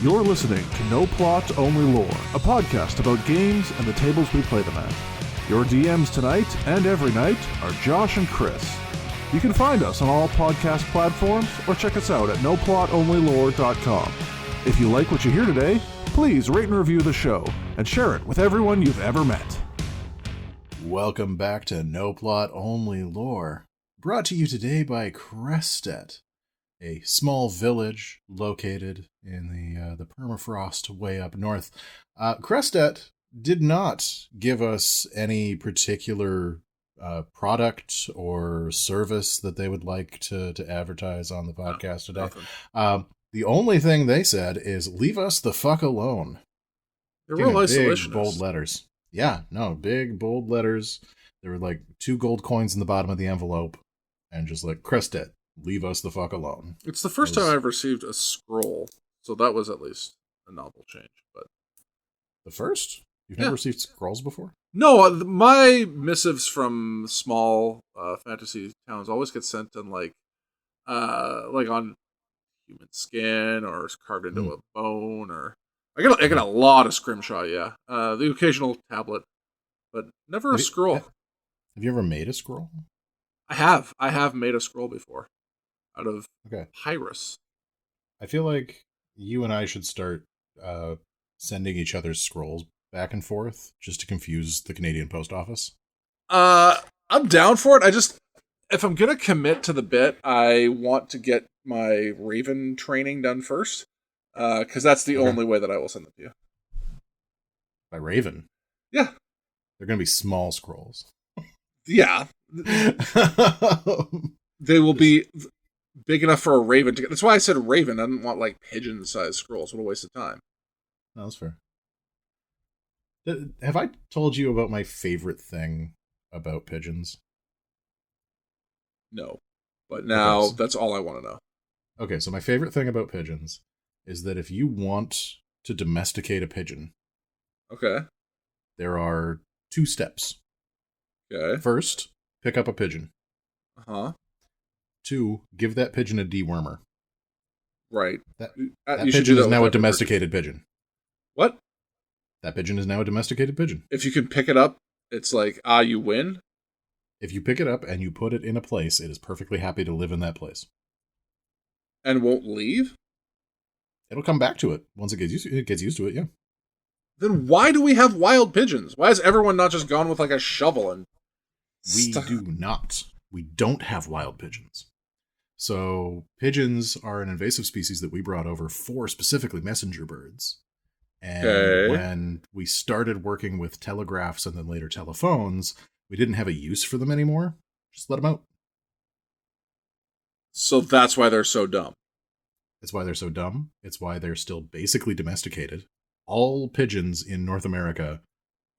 You're listening to No Plot, Only Lore, a podcast about games and the tables we play them at. Your DMs tonight and every night are Josh and Chris. You can find us on all podcast platforms or check us out at noplotonlylore.com. If you like what you hear today, please rate and review the show and share it with everyone you've ever met. Welcome back to No Plot, Only Lore, brought to you today by Crestet, a small village located in the permafrost way up north. Crestet did not give us any particular product or service that they would like to advertise on the podcast today. The only thing they said is, leave us the fuck alone. They're real isolationists. Big, bold letters. Yeah, no, big, bold letters. There were like 2 gold coins in the bottom of the envelope, and just like, Crestet, leave us the fuck alone. It's the first time I've received a scroll, so that was at least a novel change. But the first? You've never received scrolls before? No, my missives from small fantasy towns always get sent in like on human skin or carved into a bone, or I get a lot of scrimshaw. Yeah, the occasional tablet, but never a scroll. Have you ever made a scroll? I have made a scroll before out of Pyrus. I feel like you and I should start sending each other's scrolls back and forth just to confuse the Canadian Post Office. I'm down for it. If I'm gonna commit to the bit, I want to get my Raven training done first, because that's the only way that I will send them to you. By Raven? Yeah. They're gonna be small scrolls. Yeah. They will be big enough for a Raven to get. That's why I said Raven. I didn't want like pigeon-sized scrolls. What a waste of time. No, that's fair. Have I told you about my favorite thing about pigeons? No. But now that's all I want to know. Okay, so my favorite thing about pigeons is that if you want to domesticate a pigeon, there are 2 steps. Okay. First, pick up a pigeon. 2, give that pigeon a dewormer. Right. That pigeon is now a domesticated pigeon. What? That pigeon is now a domesticated pigeon. If you can pick it up, it's like, you win? If you pick it up and you put it in a place, it is perfectly happy to live in that place. And won't leave? It'll come back to it once it gets used to it, yeah. Then why do we have wild pigeons? Why has everyone not just gone with like a shovel and We do not. We don't have wild pigeons. So pigeons are an invasive species that we brought over for specifically messenger birds. And when we started working with telegraphs and then later telephones, we didn't have a use for them anymore. Just let them out. So that's why they're so dumb. It's why they're so dumb. It's why they're still basically domesticated. All pigeons in North America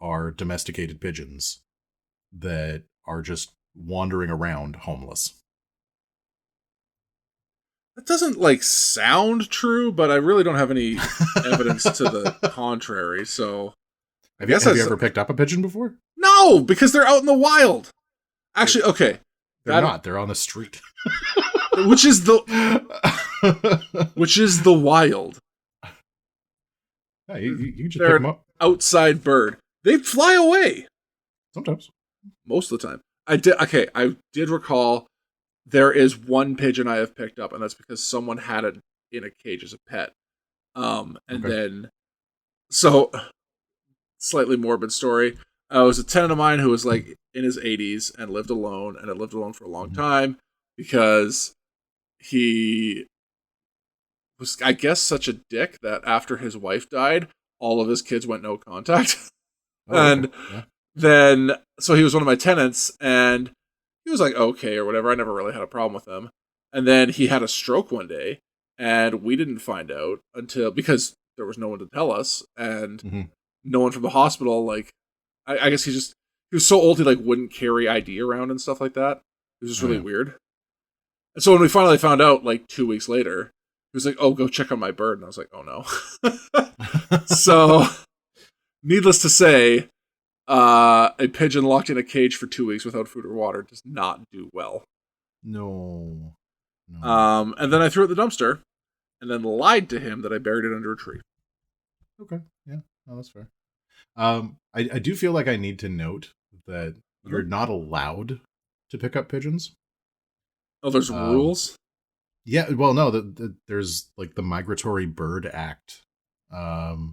are domesticated pigeons that are just wandering around homeless. That doesn't sound true, but I really don't have any evidence to the contrary. So, have you ever picked up a pigeon before? No, because they're out in the wild. Actually, okay, they're not. They're on the street, which is the wild. Yeah, you just pick them up. Outside bird. They fly away. Sometimes. Most of the time. I did recall there is one pigeon I have picked up, and that's because someone had it in a cage as a pet. Then, so, slightly morbid story. It was a tenant of mine who was in his 80s and lived alone, and had lived alone for a long time because he was, I guess, such a dick that after his wife died, all of his kids went no contact. Then, so he was one of my tenants, and he was okay or whatever. I never really had a problem with him. And then he had a stroke one day, and we didn't find out because there was no one to tell us, and no one from the hospital, I guess he was so old he wouldn't carry ID around and stuff like that. It was just really weird. And so when we finally found out 2 weeks later, he was like, "Oh, go check on my bird." And I was like, "Oh no." So, needless to say, a pigeon locked in a cage for 2 weeks without food or water does not do well. No. And then I threw it in the dumpster, and then lied to him that I buried it under a tree. Okay, yeah, no, that's fair. I do feel like I need to note that you're not allowed to pick up pigeons. Oh, there's rules? Yeah, well, no, there's like the Migratory Bird Act, or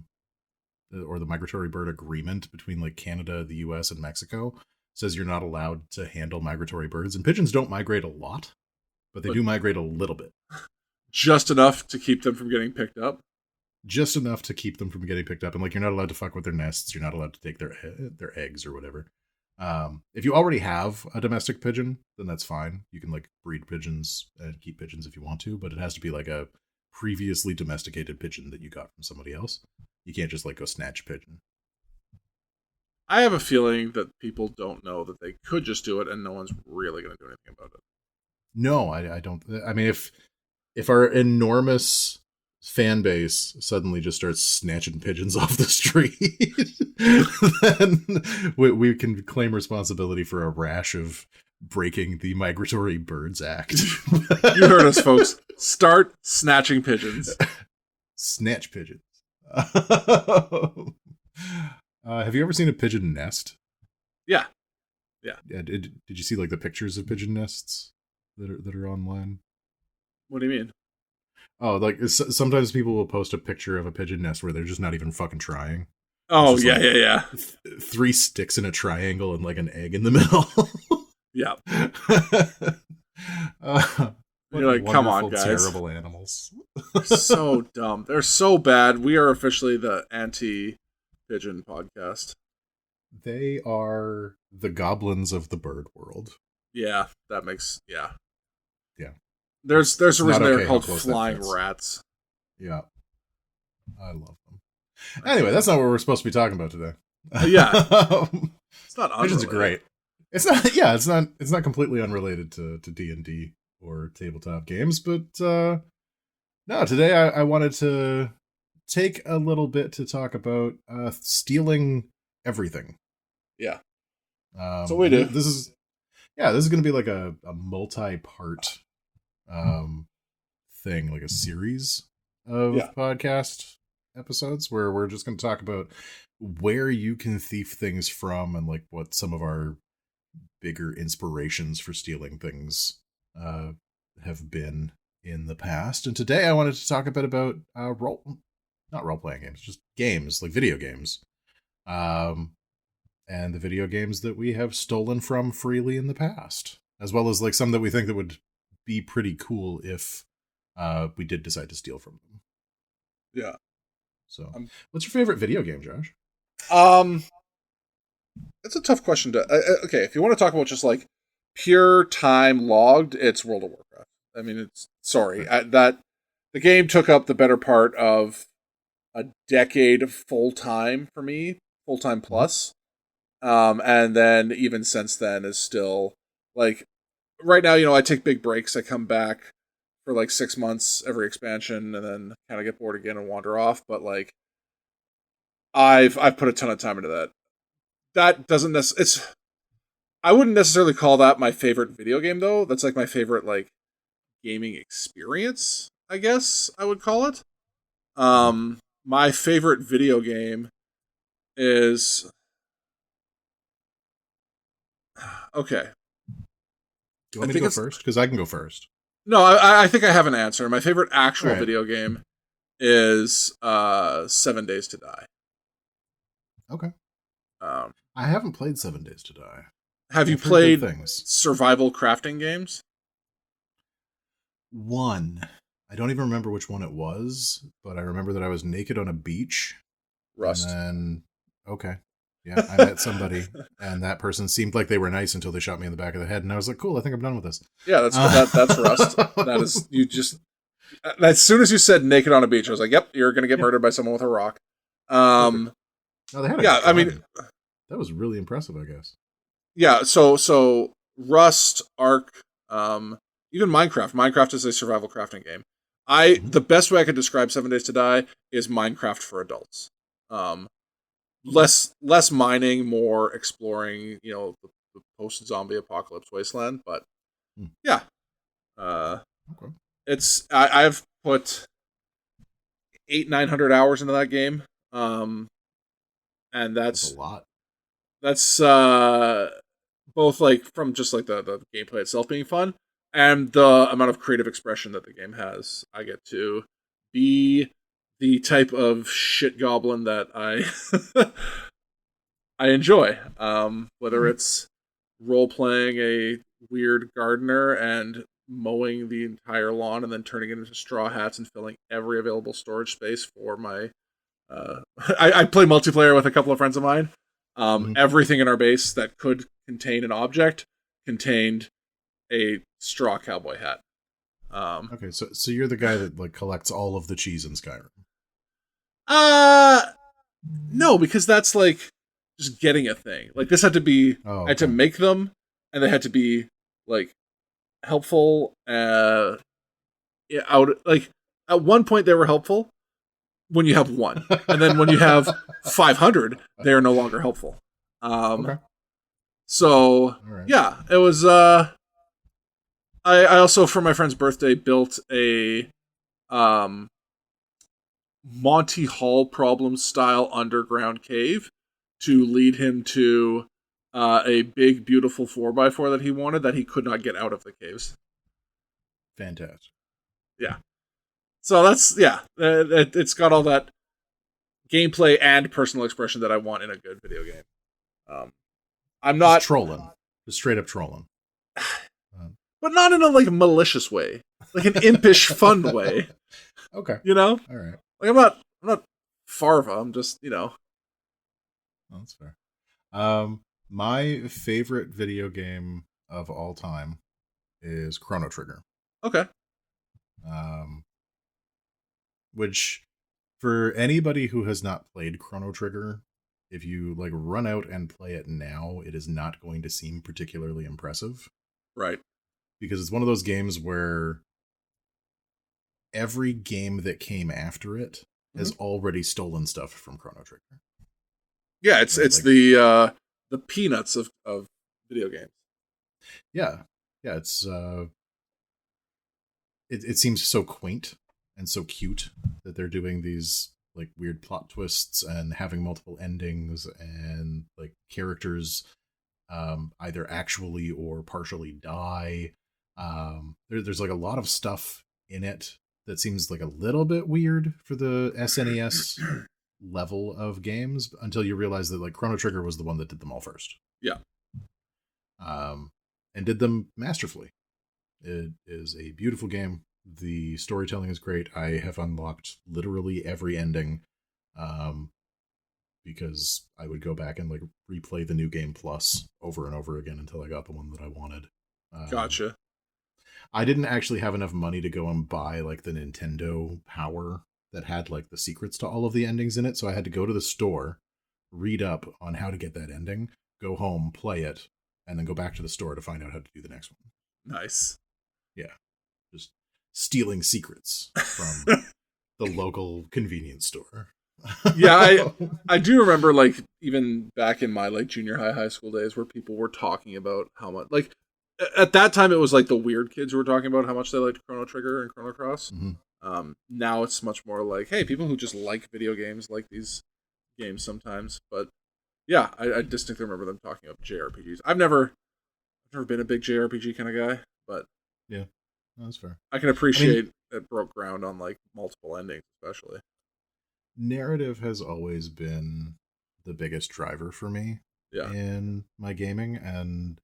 the Migratory Bird Agreement between like Canada, the US, and Mexico says you're not allowed to handle migratory birds. And pigeons don't migrate a lot, but they do migrate a little bit. Just enough to keep them from getting picked up? Just enough to keep them from getting picked up. And like, you're not allowed to fuck with their nests. You're not allowed to take their eggs or whatever. If you already have a domestic pigeon, then that's fine. You can like breed pigeons and keep pigeons if you want to, but it has to be like a previously domesticated pigeon that you got from somebody else. You can't just like go snatch a pigeon. I have a feeling that people don't know that they could just do it and no one's really going to do anything about it. No, I don't. I mean, if our enormous fan base suddenly just starts snatching pigeons off the street, then we can claim responsibility for a rash of breaking the Migratory Birds Act. You heard us, folks. Start snatching pigeons. Snatch pigeons. Have you ever seen a pigeon nest? Yeah. Did you see like the pictures of pigeon nests that are online? What do you mean? Oh, like sometimes people will post a picture of a pigeon nest where they're just not even fucking trying. Oh, yeah, like yeah. 3 sticks in a triangle and like an egg in the middle. Yeah. You're like, come on, guys. Terrible animals. So dumb. They're so bad. We are officially the anti-pigeon podcast. They are the goblins of the bird world. Yeah, that makes... Yeah. There's a reason they're called flying rats. Yeah. I love them. Anyway, that's not what we're supposed to be talking about today. Yeah. It's not unrelated. Pigeons are great. It's not, yeah, it's not completely unrelated to D&D or tabletop games, but no, today I wanted to take a little bit to talk about stealing everything. Yeah. So we do. This is going to be like a multi-part thing, like a series of podcast episodes where we're just going to talk about where you can thief things from and like what some of our bigger inspirations for stealing things have been in the past. And today I wanted to talk a bit about not role-playing games, just games, like video games. And the video games that we have stolen from freely in the past, as well as like some that we think that would be pretty cool if we did decide to steal from them. Yeah. So, what's your favorite video game, Josh? It's a tough question to... okay, if you want to talk about just like pure time logged, it's World of Warcraft. I mean, it's... Sorry. The game took up the better part of a decade full-time for me. Full-time plus. And then even since then is still like... Right now, I take big breaks. I come back for like 6 months every expansion and then kind of get bored again and wander off. But like, I've put a ton of time into that. That doesn't I wouldn't necessarily call that my favorite video game though. That's like my favorite like gaming experience, I guess I would call it. My favorite video game is okay. Do you want me to go first? Because I can go first. No, I think I have an answer. My favorite actual video game is 7 Days to Die. Okay. I haven't played 7 Days to Die. Have you played survival crafting games? One. I don't even remember which one it was, but I remember that I was naked on a beach. Rust. And then, okay. Yeah, I met somebody, and that person seemed like they were nice until they shot me in the back of the head, and I was like, cool, I think I'm done with this. Yeah, that's Rust. That is, you just... As soon as you said naked on a beach, I was like, yep, you're going to get murdered by someone with a rock. No, they had I mean... That was really impressive, I guess. Yeah, so Rust, Ark, even Minecraft. Minecraft is a survival crafting game. The best way I could describe 7 Days to Die is Minecraft for adults. Less mining, more exploring, the post-zombie apocalypse wasteland. But yeah, okay. I've put 900 hours into that game. And That's a lot. That's both like from just like the gameplay itself being fun and the amount of creative expression that the game has. I get to be the type of shit goblin that I I enjoy. Whether it's role playing a weird gardener and mowing the entire lawn and then turning it into straw hats and filling every available storage space for my I play multiplayer with a couple of friends of mine. Everything in our base that could contain an object contained a straw cowboy hat. Okay, so you're the guy that like collects all of the cheese in Skyrim. No, because that's like just getting a thing. Like this had to be, I had to make them, and they had to be like helpful. Out like at one point they were helpful when you have one, and then when you have 500, they are no longer helpful. Okay. So Right. yeah, it was. I also for my friend's birthday built a Monty Hall problem style underground cave to lead him to a big beautiful 4x4 that he wanted that he could not get out of the caves. Fantastic. Yeah. So that's it's got all that gameplay and personal expression that I want in a good video game. I'm not just trolling, just straight up trolling, but not in a like malicious way, like an impish fun way. Okay, you know, all right. Like I'm not Farva. I'm just Oh, that's fair. My favorite video game of all time is Chrono Trigger. Okay. Which, for anybody who has not played Chrono Trigger, if you like run out and play it now, it is not going to seem particularly impressive. Right. Because it's one of those games where every game that came after it has already stolen stuff from Chrono Trigger. Yeah, it's like, the peanuts of video games. Yeah. Yeah, it seems so quaint and so cute that they're doing these like weird plot twists and having multiple endings and like characters either actually or partially die. There's like a lot of stuff in it that seems like a little bit weird for the SNES level of games until you realize that like Chrono Trigger was the one that did them all first. Yeah. And did them masterfully. It is a beautiful game. The storytelling is great. I have unlocked literally every ending because I would go back and like replay the New Game Plus over and over again until I got the one that I wanted. Gotcha. I didn't actually have enough money to go and buy like the Nintendo Power that had like the secrets to all of the endings in it, so I had to go to the store, read up on how to get that ending, go home, play it, and then go back to the store to find out how to do the next one. Nice. Yeah. Just stealing secrets from the local convenience store. Yeah, I do remember like even back in my like junior high school days where people were talking about how much like at that time it was like the weird kids who were talking about how much they liked Chrono Trigger and Chrono Cross. Mm-hmm. Now it's much more like, hey, people who just like video games like these games sometimes. But yeah, I distinctly remember them talking about JRPGs. I've never been a big JRPG kind of guy, but yeah, that's fair. I can appreciate it broke ground on like multiple endings, especially. Narrative has always been the biggest driver for me in my gaming, and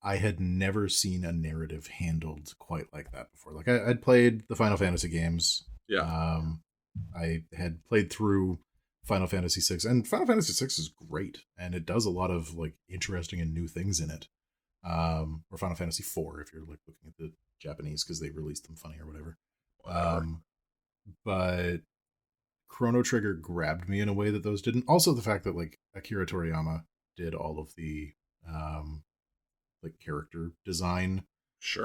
I had never seen a narrative handled quite like that before. Like I'd played the Final Fantasy games. Yeah. I had played through Final Fantasy VI, and Final Fantasy VI is great, and it does a lot of like interesting and new things in it. Or Final Fantasy IV, if you're like looking at the Japanese because they released them funny or whatever. But Chrono Trigger grabbed me in a way that those didn't. Also, the fact that like Akira Toriyama did all of the like character design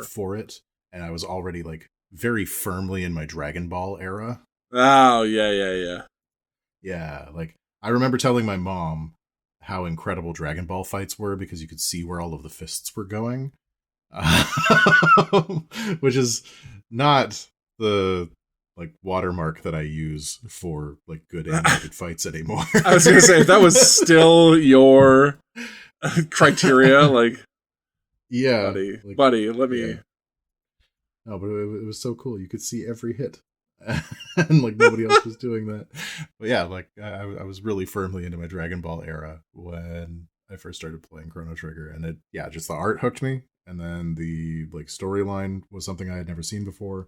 for it, and I was already like very firmly in my Dragon Ball era. Oh yeah. Like I remember telling my mom how incredible Dragon Ball fights were because you could see where all of the fists were going, which is not the like watermark that I use for like good animated fights anymore. I was gonna say, if that was still your criteria, like, yeah, buddy, let me. Yeah. No, but it was so cool. You could see every hit, and like nobody else was doing that. But yeah, like I was really firmly into my Dragon Ball era when I first started playing Chrono Trigger, and just the art hooked me, and then the like storyline was something I had never seen before.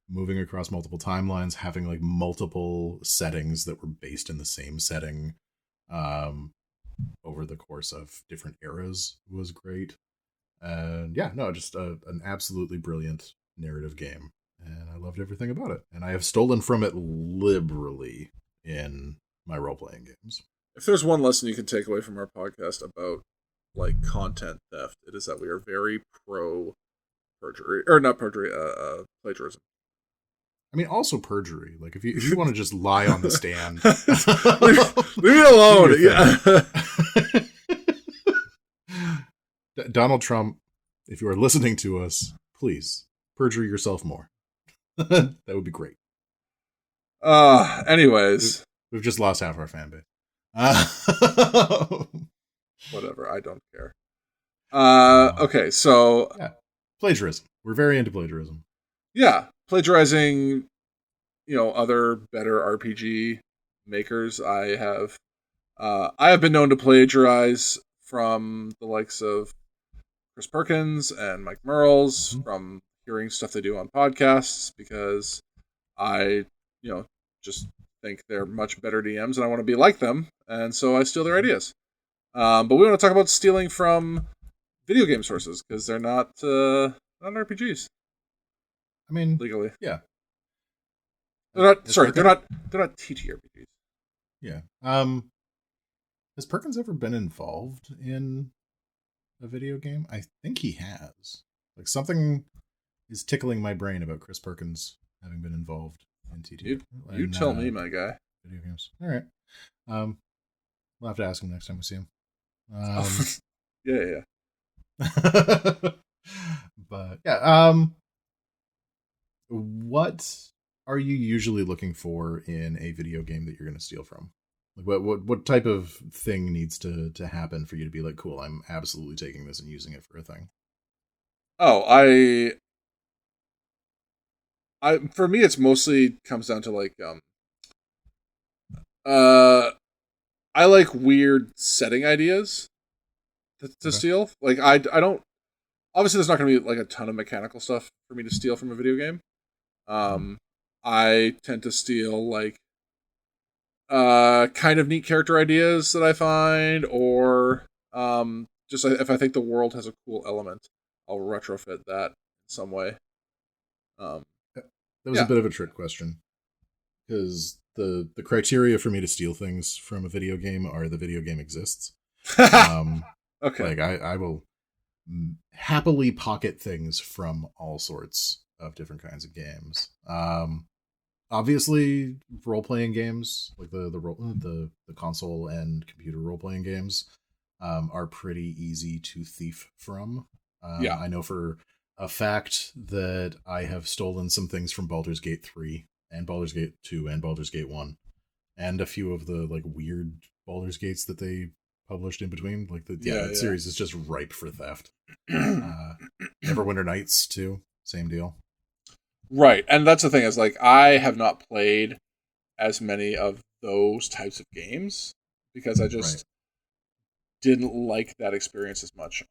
Moving across multiple timelines, having like multiple settings that were based in the same setting, over the course of different eras was great. And yeah, no, just an absolutely brilliant narrative game, and I loved everything about it. And I have stolen from it liberally in my role-playing games. If there's one lesson you can take away from our podcast about like content theft, it is that we are very pro perjury, or not perjury, plagiarism. I mean, also perjury. Like if you want to just lie on the stand, leave me alone. Yeah. Donald Trump, if you are listening to us, please perjure yourself more. That would be great. Anyways, we've just lost half our fan base. Whatever, I don't care. Okay, so yeah. Plagiarism. We're very into plagiarism. Yeah, plagiarizing, other better RPG makers. I have been known to plagiarize from the likes of Chris Perkins and Mike Merles, from hearing stuff they do on podcasts, because I, just think they're much better DMs and I want to be like them, and so I steal their ideas. But we want to talk about stealing from video game sources, because they're not RPGs. I mean, legally, yeah. They're not TTRPGs. Yeah. Has Perkins ever been involved in a video game? I think he has. Like, something is tickling my brain about Chris Perkins having been involved in TTR. You tell me, my guy. Video games. All right. We'll have to ask him next time we see him. Yeah. But yeah, what are you usually looking for in a video game that you're going to steal from? Like, what type of thing needs to happen for you to be like, cool, I'm absolutely taking this and using it for a thing? Oh, for me, it's mostly comes down to like, I like weird setting ideas to steal. Like, I don't. Obviously, there's not going to be like a ton of mechanical stuff for me to steal from a video game. I tend to steal like kind of neat character ideas that I find, or just if I think the world has a cool element, I'll retrofit that in some way. That was a bit of a trick question, because the criteria for me to steal things from a video game are the video game exists. Okay. Like I will happily pocket things from all sorts of different kinds of games. Obviously, role-playing games, like the console and computer role-playing games, are pretty easy to thief from. I know for a fact that I have stolen some things from Baldur's Gate 3 and Baldur's Gate 2 and Baldur's Gate 1, and a few of the like weird Baldur's Gates that they published in between. Like that series is just ripe for theft. Neverwinter Nights too, same deal. Right, and that's the thing, is like I have not played as many of those types of games because I just didn't like that experience as much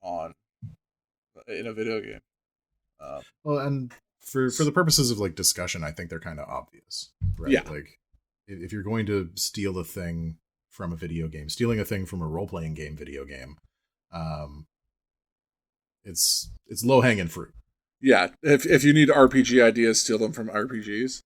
in a video game. Well, and for the purposes of like discussion, I think they're kind of obvious, right? Yeah. Like if you're going to steal a thing from a video game, stealing a thing from a role-playing game video game, it's low-hanging fruit. Yeah, if you need RPG ideas, steal them from RPGs.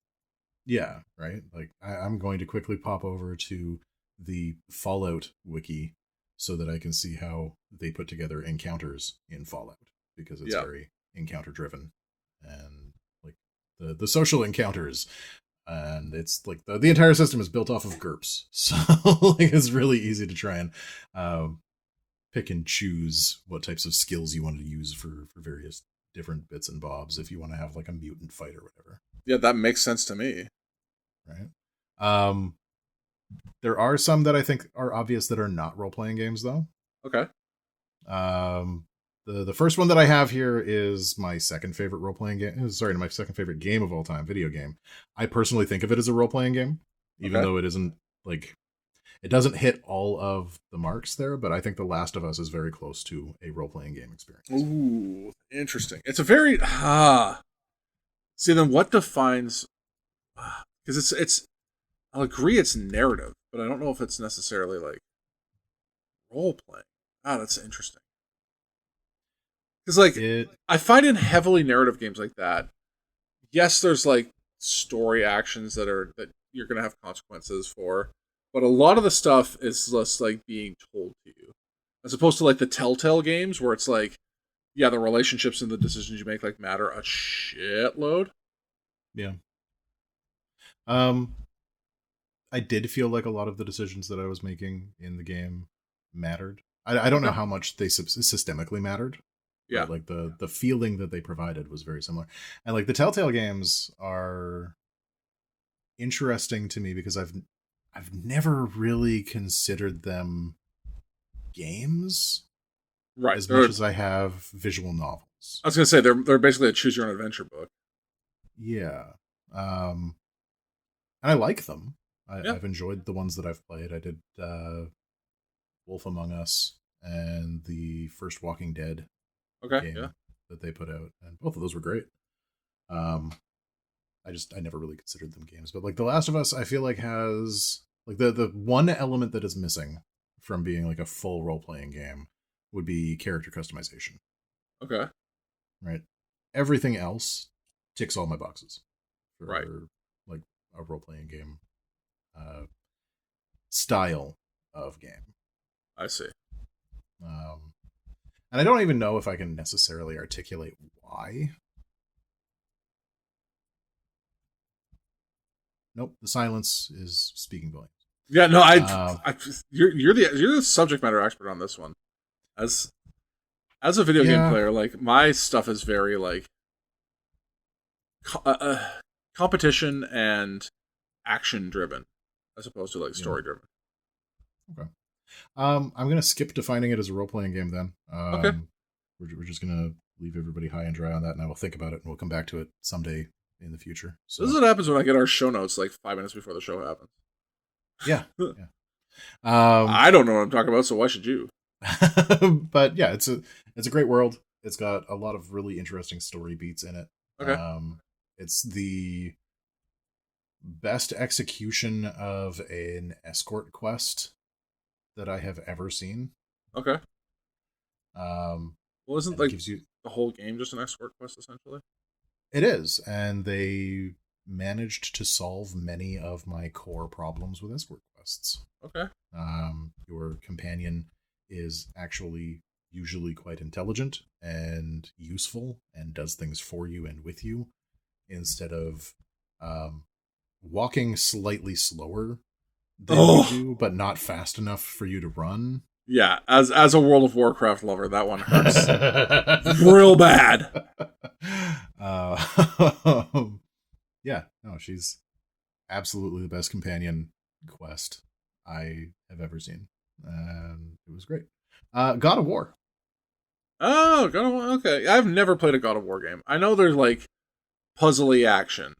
Yeah, right? Like, I'm going to quickly pop over to the Fallout wiki so that I can see how they put together encounters in Fallout, because it's very encounter-driven. And, like, the social encounters, and it's, like, the entire system is built off of GURPS. So, like, it's really easy to try and pick and choose what types of skills you want to use for various different bits and bobs if you want to have like a mutant fight or whatever. Yeah, that makes sense to me. right? Um, there are some that I think are obvious that are not role playing games, though. Okay. The first one that I have here is my second favorite role playing game. Sorry, my second favorite game of all time, video game. I personally think of it as a role playing game, even though it isn't like it doesn't hit all of the marks there. But I think The Last of Us is very close to a role playing game experience. Ooh, interesting. It's a very See, then what defines? Because it's. I'll agree it's narrative, but I don't know if it's necessarily like role playing. That's interesting. Because like I find in heavily narrative games like that, yes, there's like story actions that you're gonna have consequences for, but a lot of the stuff is just like being told to you, as opposed to like the Telltale games where it's like, yeah, the relationships and the decisions you make like matter a shitload. Yeah. I did feel like a lot of the decisions that I was making in the game mattered. I don't know how much they systemically mattered. Yeah, like the feeling that they provided was very similar. And like the Telltale games are interesting to me because I've never really considered them games, right. as much as I have visual novels. I was gonna say they're basically a choose your own adventure book. Yeah, and I like them. I've enjoyed the ones that I've played. I did Wolf Among Us and the first Walking Dead game that they put out, and both of those were great. I never really considered them games, but like The Last of Us, I feel like has like the one element that is missing from being like a full role playing game would be character customization. Okay. Right. Everything else ticks all my boxes for right. like a role playing game style of game. I see. And I don't even know if I can necessarily articulate why. Nope, the silence is speaking volumes. Yeah, no, you're the subject matter expert on this one. As a video game player, like my stuff is very like competition and action driven, as opposed to like story driven. Okay. I'm gonna skip defining it as a role playing game then. Okay. We're just gonna leave everybody high and dry on that, and I will think about it, and we'll come back to it someday in the future. So this is what happens when I get our show notes like 5 minutes before the show happens. Yeah. I don't know what I'm talking about, so why should you? But yeah, it's a great world. It's got a lot of really interesting story beats in it. Okay. It's the best execution of an escort quest that I have ever seen. Okay. Well, isn't like gives you the whole game just an escort quest essentially? It is, and they managed to solve many of my core problems with escort quests. Okay. Your companion is actually usually quite intelligent and useful and does things for you and with you instead of walking slightly slower than you do, but not fast enough for you to run. Yeah, as a World of Warcraft lover, that one hurts real bad. Yeah, no, she's absolutely the best companion quest I have ever seen. It was great. God of War. Oh, God of War. Okay, I've never played a God of War game. I know there's like puzzly action.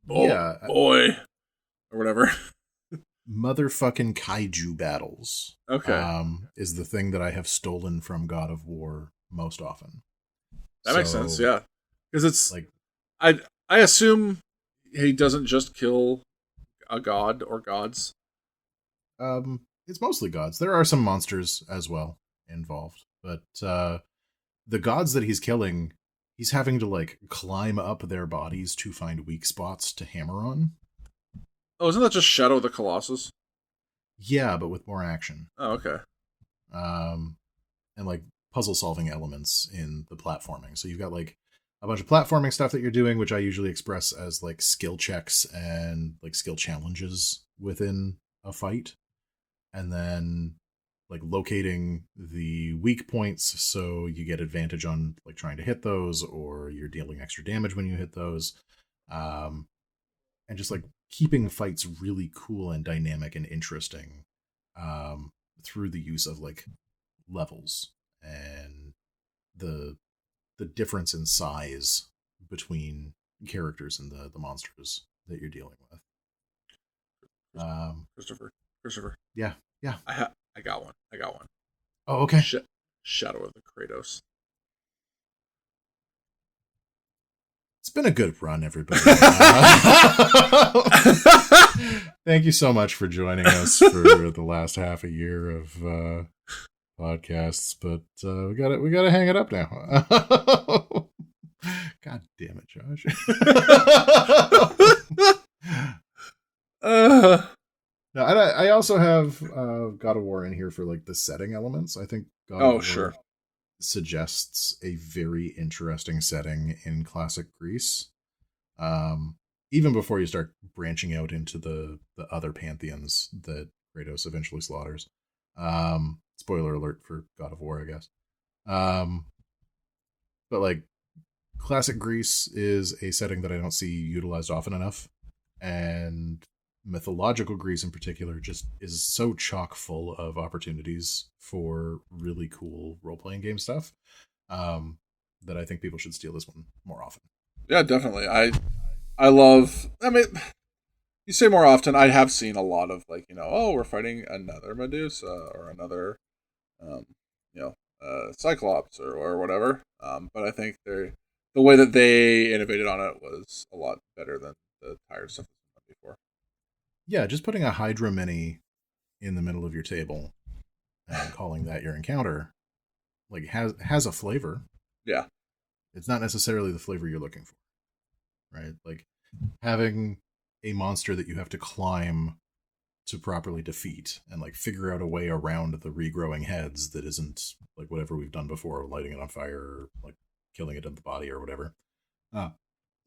Boy, or whatever. Motherfucking kaiju battles. Okay. Is the thing that I have stolen from God of War most often. That makes sense, yeah. Because it's like I assume he doesn't just kill a god or gods. It's mostly gods. There are some monsters as well involved, but the gods that he's killing, he's having to like climb up their bodies to find weak spots to hammer on. Oh, isn't that just Shadow of the Colossus? Yeah, but with more action. Oh, okay. And like puzzle solving elements in the platforming. So you've got like a bunch of platforming stuff that you're doing, which I usually express as like skill checks and like skill challenges within a fight. And then like locating the weak points so you get advantage on like trying to hit those, or you're dealing extra damage when you hit those. And just like keeping fights really cool and dynamic and interesting through the use of like levels and the difference in size between characters and the monsters that you're dealing with. Christopher. Yeah. I got one. Oh, okay. Shadow of the Kratos. It's been a good run, everybody. Thank you so much for joining us for the last half a year of podcasts, but we got to hang it up now. God damn it, Josh. No, and I also have God of War in here for like the setting elements. I think God of War sure. suggests a very interesting setting in classic Greece. Even before you start branching out into the other pantheons that Kratos eventually slaughters. Spoiler alert for God of War, I guess. But like classic Greece is a setting that I don't see utilized often enough. And mythological Greece in particular just is so chock full of opportunities for really cool role-playing game stuff that I think people should steal this one more often. Yeah, definitely. I love, I mean, you say more often, I have seen a lot of like, we're fighting another Medusa or another, Cyclops or whatever. But I think the way that they innovated on it was a lot better than the tired stuff before. Yeah, just putting a Hydra mini in the middle of your table and calling that your encounter, like has a flavor. Yeah. It's not necessarily the flavor you're looking for, right? Like having a monster that you have to climb to properly defeat and like figure out a way around the regrowing heads that isn't like whatever we've done before, lighting it on fire or like killing it in the body or whatever.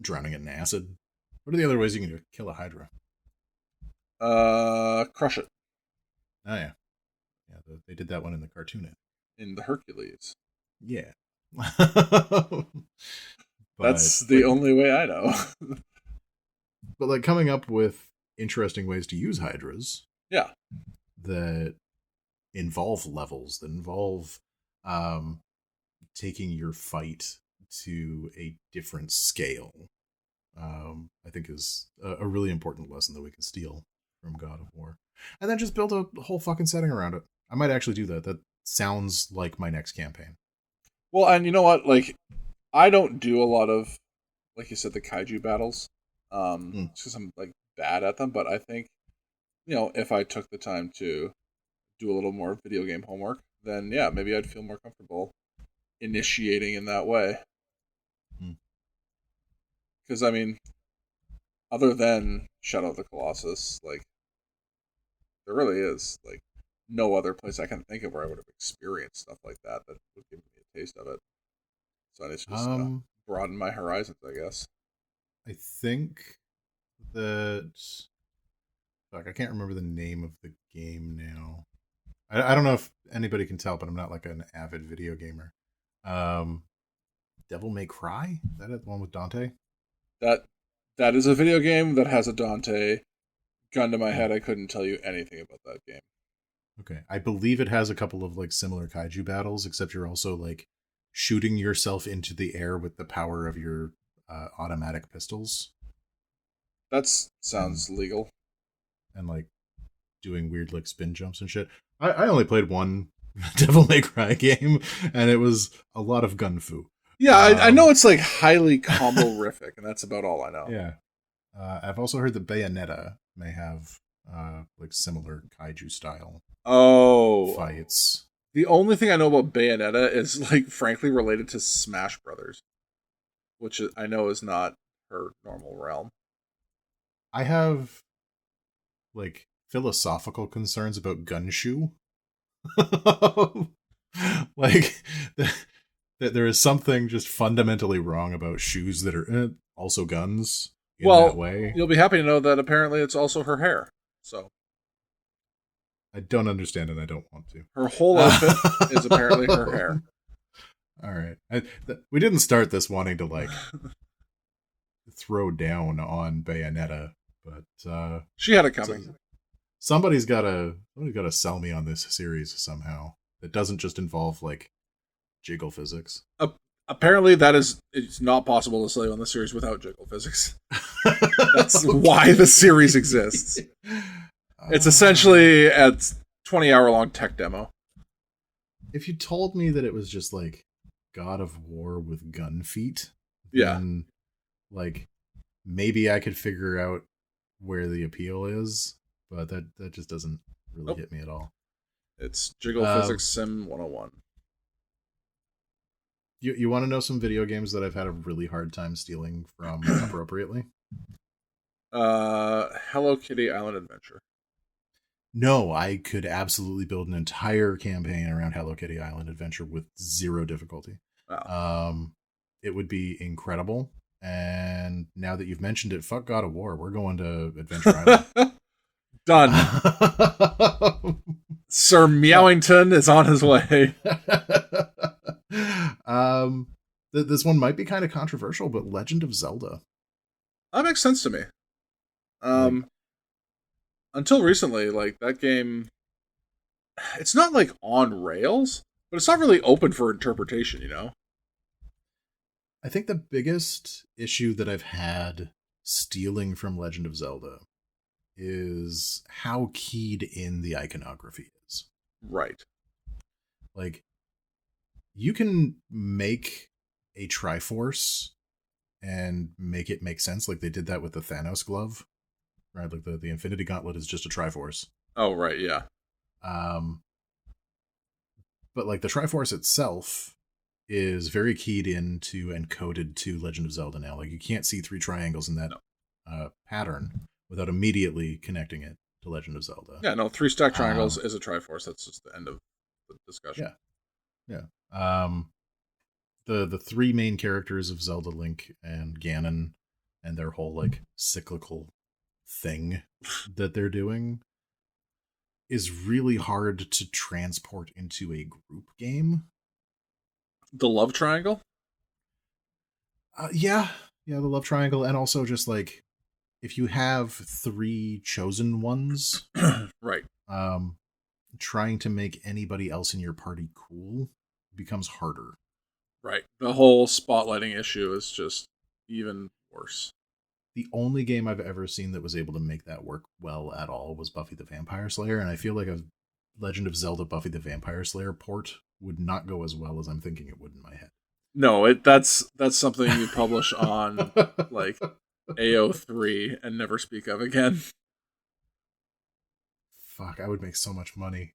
Drowning it in acid. What are the other ways you can kill a Hydra? Crush it. Oh yeah. They did that one in the cartoon. In the Hercules. Yeah. That's the only way I know. But like coming up with interesting ways to use Hydras. Yeah. That involve levels, that involve taking your fight to a different scale. I think is a really important lesson that we can steal from God of War. And then just build a whole fucking setting around it. I might actually do that. That sounds like my next campaign. Well, and you know what? Like, I don't do a lot of, like you said, the kaiju battles. Just because I'm like bad at them. But I think, if I took the time to do a little more video game homework, then yeah, maybe I'd feel more comfortable initiating in that way. Because I mean, other than Shadow of the Colossus, like there really is like no other place I can think of where I would have experienced stuff like that would give me a taste of it. So I need to just broaden my horizons, I guess. I think that I can't remember the name of the game now. I don't know if anybody can tell, but I'm not like an avid video gamer. Devil May Cry? Is that it? The one with Dante? That is a video game that has a Dante. Gun to my head, I couldn't tell you anything about that game. Okay. I believe it has a couple of like similar kaiju battles, except you're also like shooting yourself into the air with the power of your automatic pistols. That sounds legal. And like doing weird like spin jumps and shit. I only played one Devil May Cry game, and it was a lot of gun fu. Yeah, I know it's like highly combo-rific, and that's about all I know. Yeah. I've also heard that Bayonetta may have like similar kaiju style fights. The only thing I know about Bayonetta is like frankly related to Smash Brothers, which I know is not her normal realm. I have like philosophical concerns about Gunshu. Like that there is something just fundamentally wrong about shoes that are also guns in that way. You'll be happy to know that apparently it's also her hair. So I don't understand and I don't want to. Her whole outfit is apparently her hair. All right. We didn't start this wanting to like throw down on Bayonetta, But She had it coming. somebody's gotta sell me on this series somehow. That doesn't just involve like jiggle physics. Apparently, it's not possible to sell you on the series without jiggle physics. That's why the series exists. It's essentially a 20-hour-long tech demo. If you told me that it was just like God of War with gun feet, Yeah, then like maybe I could figure out where the appeal is, but that just doesn't really hit me at all. it's Jiggle Physics Sim 101. You want to know some video games that I've had a really hard time stealing from appropriately? Hello Kitty Island Adventure. No, I could absolutely build an entire campaign around Hello Kitty Island Adventure with zero difficulty. Wow. It would be incredible. And now that you've mentioned it, fuck God of War, we're going to Adventure Island. Done. Sir Meowington is on his way. This one might be kind of controversial, but Legend of Zelda. That makes sense to me. Until recently, like that game, it's not like on rails, but it's not really open for interpretation, you know? I think the biggest issue that I've had stealing from Legend of Zelda is how keyed in the iconography is. Right. Like, you can make a Triforce and make it make sense, like they did that with the Thanos glove, right? Like the Infinity Gauntlet is just a Triforce. Oh, right, yeah. But like the Triforce itself is very keyed into and coded to Legend of Zelda now. Like you can't see three triangles in that pattern without immediately connecting it to Legend of Zelda. Yeah, no, 3 stack triangles is a Triforce. That's just the end of the discussion. Yeah. The three main characters of Zelda, Link and Ganon, and their whole like cyclical thing that they're doing is really hard to transport into a group game. The love triangle? Yeah, the love triangle, and also just like if you have 3 chosen ones, right. Trying to make anybody else in your party cool becomes harder. Right. The whole spotlighting issue is just even worse. The only game I've ever seen that was able to make that work well at all was Buffy the Vampire Slayer, and I feel like a Legend of Zelda Buffy the Vampire Slayer port would not go as well as I'm thinking it would in my head. No, that's something you publish on like AO3 and never speak of again. Fuck, I would make so much money.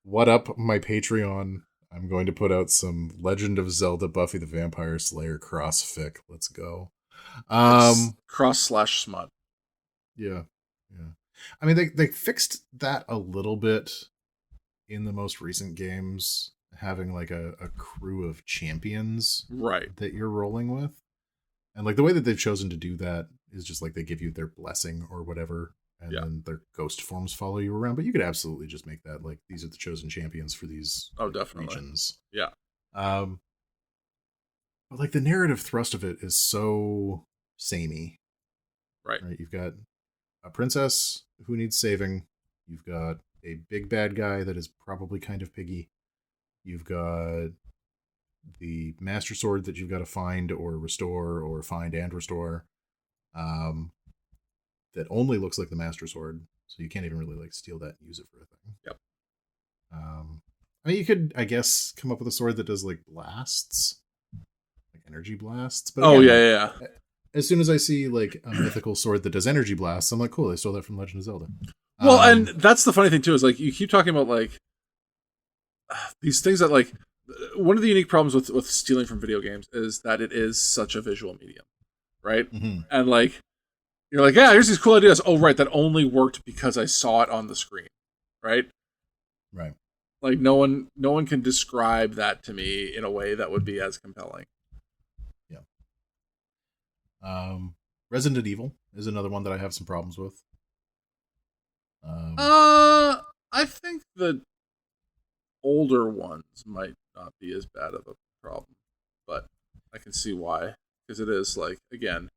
What up, my Patreon? I'm going to put out some Legend of Zelda Buffy the Vampire Slayer crossfic. Let's go. Cross/smut. Yeah. I mean, they fixed that a little bit in the most recent games, having like a crew of champions, right, that you're rolling with. And like the way that they've chosen to do that is just like they give you their blessing or whatever, and then their ghost forms follow you around. But you could absolutely just make that like these are the chosen champions for these regions. Yeah. But like the narrative thrust of it is so samey. Right. You've got a princess who needs saving. You've got a big bad guy that is probably kind of piggy. You've got the Master Sword that you've got to find or restore, or find and restore. That only looks like the Master Sword, so you can't even really like steal that and use it for a thing. Yep. I mean, you could, I guess, come up with a sword that does like blasts, like energy blasts. But again, yeah. As soon as I see like a mythical sword that does energy blasts, I'm like, cool, I stole that from Legend of Zelda. Well, and that's the funny thing too, is like you keep talking about like these things that like one of the unique problems with stealing from video games is that it is such a visual medium, right? Mm-hmm. And like you're like, yeah, here's these cool ideas. Oh, right, that only worked because I saw it on the screen, right? Right. Like no one can describe that to me in a way that would be as compelling. Yeah. Resident Evil is another one that I have some problems with. I think the older ones might not be as bad of a problem, but I can see why. because it is like, again,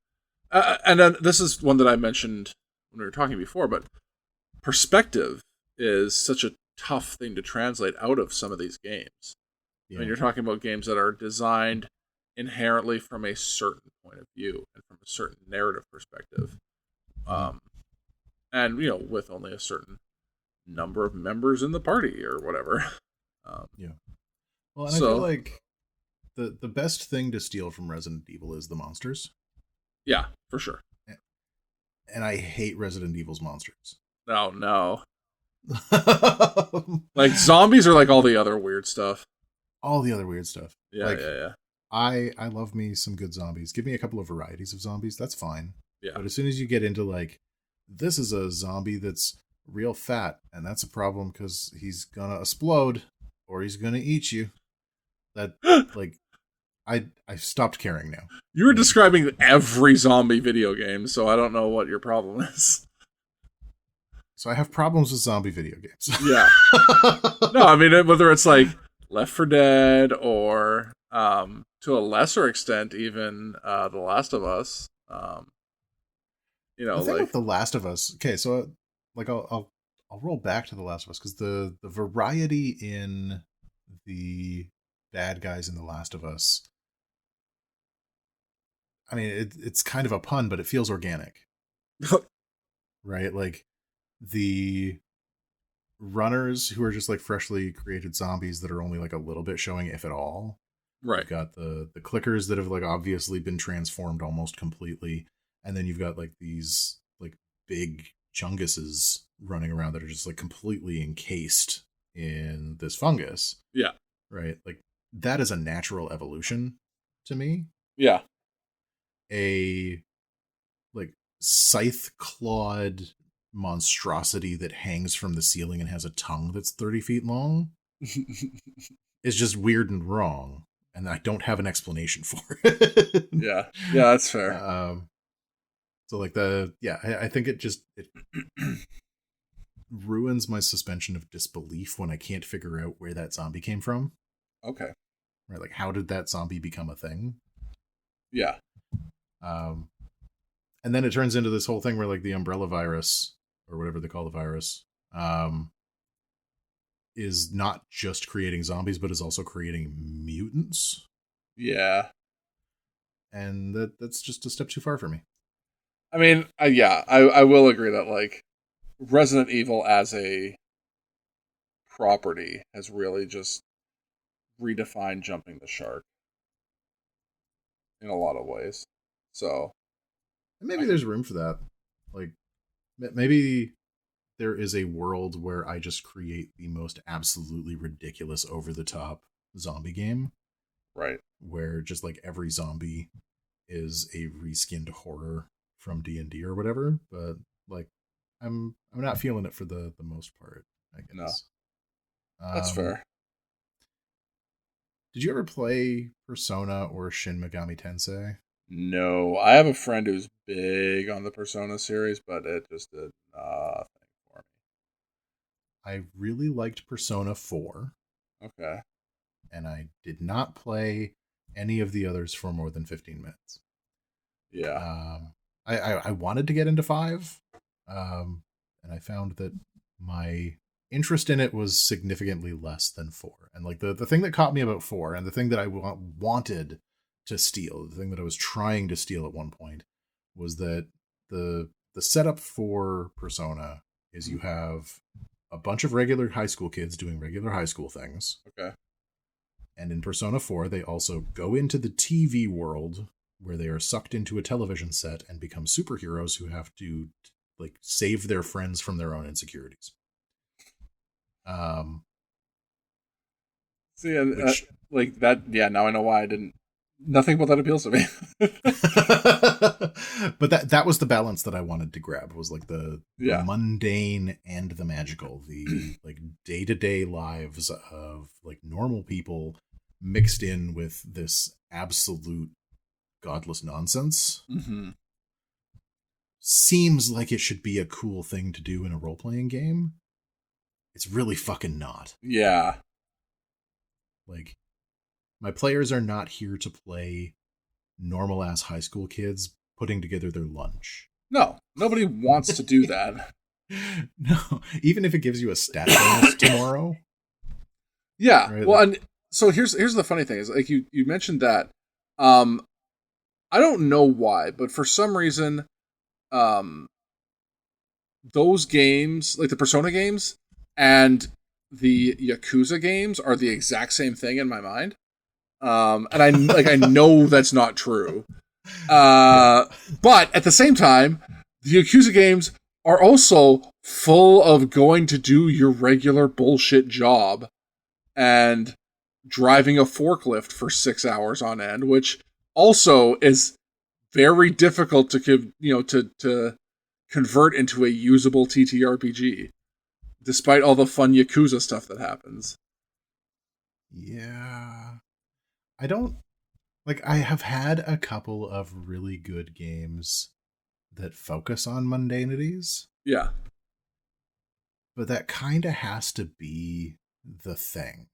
and then this is one that I mentioned when we were talking before, but perspective is such a tough thing to translate out of some of these games. Yeah. I mean, you're talking about games that are designed inherently from a certain point of view and from a certain narrative perspective. And, with only a certain number of members in the party or whatever. Yeah. Well, and I feel like the best thing to steal from Resident Evil is the monsters. Yeah, for sure. And I hate Resident Evil's monsters. Oh, no. Like, zombies are like all the other weird stuff. All the other weird stuff. Yeah, like, yeah. I love me some good zombies. Give me a couple of varieties of zombies. That's fine. Yeah. But as soon as you get into like, this is a zombie that's real fat, and that's a problem because he's gonna explode or he's gonna eat you. That like, I stopped caring now. You were describing every zombie video game, so I don't know what your problem is. So I have problems with zombie video games. Yeah. No, I mean, whether it's like Left 4 Dead or to a lesser extent even The Last of Us. The thing with The Last of Us. Okay, so like I'll roll back to The Last of Us because the variety in the bad guys in The Last of Us. I mean, it's kind of a pun, but it feels organic. Right? Like the runners who are just like freshly created zombies that are only like a little bit showing, if at all. Right. You've got the clickers that have like obviously been transformed almost completely. And then you've got like these like big chunguses running around that are just like completely encased in this fungus. Yeah. Right? Like that is a natural evolution to me. Yeah. A like scythe-clawed monstrosity that hangs from the ceiling and has a tongue that's 30 feet long is just weird and wrong, and I don't have an explanation for it. Yeah, that's fair. So like I think it ruins my suspension of disbelief when I can't figure out where that zombie came from. Okay. Right, like how did that zombie become a thing? Yeah. And then it turns into this whole thing where like the umbrella virus or whatever they call the virus is not just creating zombies, but is also creating mutants. Yeah. And that's just a step too far for me. I mean, I will agree that like Resident Evil as a property has really just redefined jumping the shark in a lot of ways. So and maybe there's room for that. Like maybe there is a world where I just create the most absolutely ridiculous over the top zombie game. Right. Where just like every zombie is a reskinned horror from D&D or whatever, but like I'm not feeling it for the most part, I guess. No. That's fair. Did you ever play Persona or Shin Megami Tensei? No, I have a friend who's big on the Persona series, but it just did nothing for me. I really liked Persona 4. Okay. And I did not play any of the others for more than 15 minutes. Yeah. I wanted to get into 5, and I found that my interest in it was significantly less than 4. And like the thing that caught me about 4, and the thing that I wanted to steal, the thing that I was trying to steal at one point, was that the setup for Persona is you have a bunch of regular high school kids doing regular high school things. Okay. And in Persona 4, they also go into the TV world where they are sucked into a television set and become superheroes who have to like save their friends from their own insecurities. See, like that. Yeah, now I know why I didn't. Nothing about that appeals to me. But that was the balance that I wanted to grab, was like the mundane and the magical, the like day-to-day lives of like normal people mixed in with this absolute godless nonsense. Mm-hmm. Seems like it should be a cool thing to do in a role-playing game. It's really fucking not. Yeah. Like, my players are not here to play normal ass high school kids putting together their lunch. No, nobody wants to do that. No, even if it gives you a stat bonus tomorrow. Yeah. Right, Well, and so here's the funny thing is like you mentioned that. I don't know why, but for some reason, those games, like the Persona games and the Yakuza games, are the exact same thing in my mind. And I know that's not true. But at the same time, the Yakuza games are also full of going to do your regular bullshit job and driving a forklift for 6 hours on end, which also is very difficult to convert into a usable TTRPG, despite all the fun Yakuza stuff that happens. Yeah. I have had a couple of really good games that focus on mundanities. Yeah. But that kind of has to be the thing.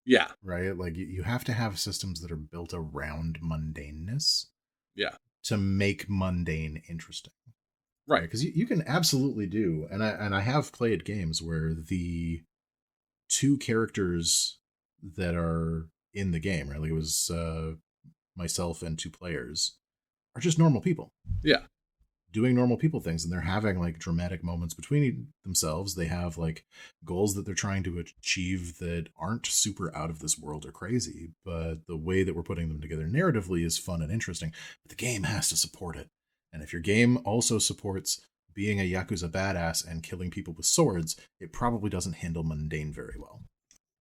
Yeah. Right? Like, you have to have systems that are built around mundaneness. Yeah. To make mundane interesting. Right. Because you can absolutely do, and I have played games where the two characters that are in the game, right? Like it was myself and two players, are just normal people. Yeah. Doing normal people things, and they're having like dramatic moments between themselves. They have like goals that they're trying to achieve that aren't super out of this world or crazy, but the way that we're putting them together narratively is fun and interesting. But the game has to support it. And if your game also supports being a Yakuza badass and killing people with swords, it probably doesn't handle mundane very well.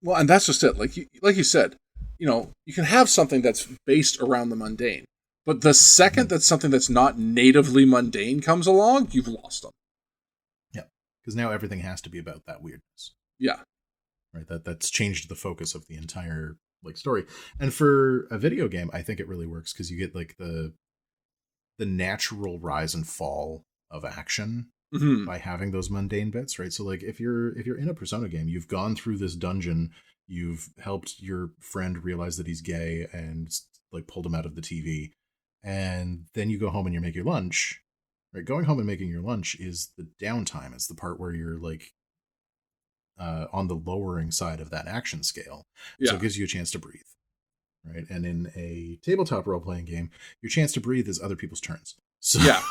Well, and that's just it. Like you said, you can have something that's based around the mundane. But the second that something that's not natively mundane comes along, you've lost them. Yeah, because now everything has to be about that weirdness. Yeah, right. That's changed the focus of the entire like story. And for a video game, I think it really works because you get like the natural rise and fall of action by having those mundane bits, right? So like if you're in a Persona game, you've gone through this dungeon, you've helped your friend realize that he's gay and like pulled him out of the TV. And then you go home and you make your lunch, right? Going home and making your lunch is the downtime. It's the part where you're like on the lowering side of that action scale. Yeah. So it gives you a chance to breathe, right? And in a tabletop role-playing game, your chance to breathe is other people's turns. So yeah,